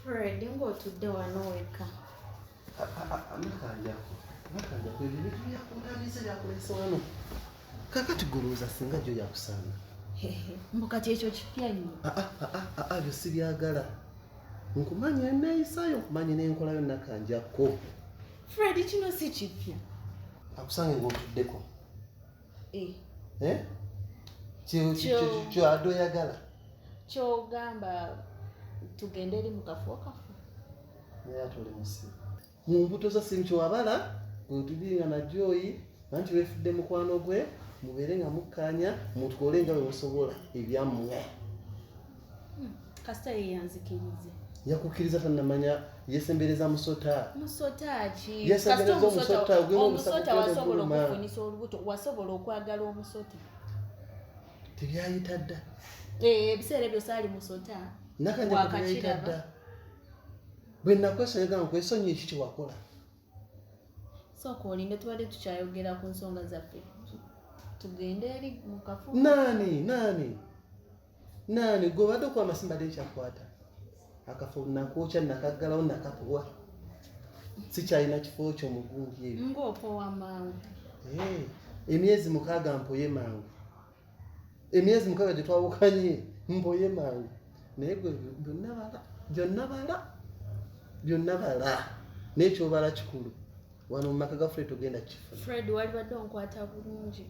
Fred, ng'otudde wano weka. Nakanjako ebyo bintu byakuntabisa byakulese wano. Kakati guluuza singa gyo yakusaana. Mbu kati ekyo kipya nnyo. Byo si byagala. Nkumanya enneeyisaayo, nkumanya n'enkolayo Nakanjako. Fred, kino si kipya. Akusange ng'otuddeko. Eh? Kyo adoyagala. Ky'ogamba tugende eri mu kafo. Naye ate oli musiru. Mu mbuto zo si nkyowabala, bw'otulinga na Joyi, anti weefudde mukwano gwe, mubeere nga mukkaanya, mutukole nga bwe musobola ebyammwe. Kasita ye yanzikirize. Yakukkiriza tannamanya yesembereza musota. Musota ki? Yesembereza omusota omusota wasobola okufunisa olubuto, wasobola okwagala omusota. Tebyayita dda. Ebiseera ebyo saali musota. Nakanjako tebyayita dda. Bwe nakwesonyiga nkwesonyi eki kyewakola. Sooka olinde tubadde tukyayogera ku nsonga zaffe. Tugende eri mu kafo. Naani gwe obadde okuwa amasimba dde ekyakwata. Akafo nakwokya nakaggalawo nakapuwa. Sikyalina kifo kyo mugungi ebyo. Ng'opowa mangu. Emyezi 6 mpoye mangu. Emyezi 6 gye twawukanye mpoye mangu. Naye gwe byonna bala. N'ekyobala kikulu. Wano mu maka ga Fred togenda kifuna. Fred, wali badde onkwata bulungi.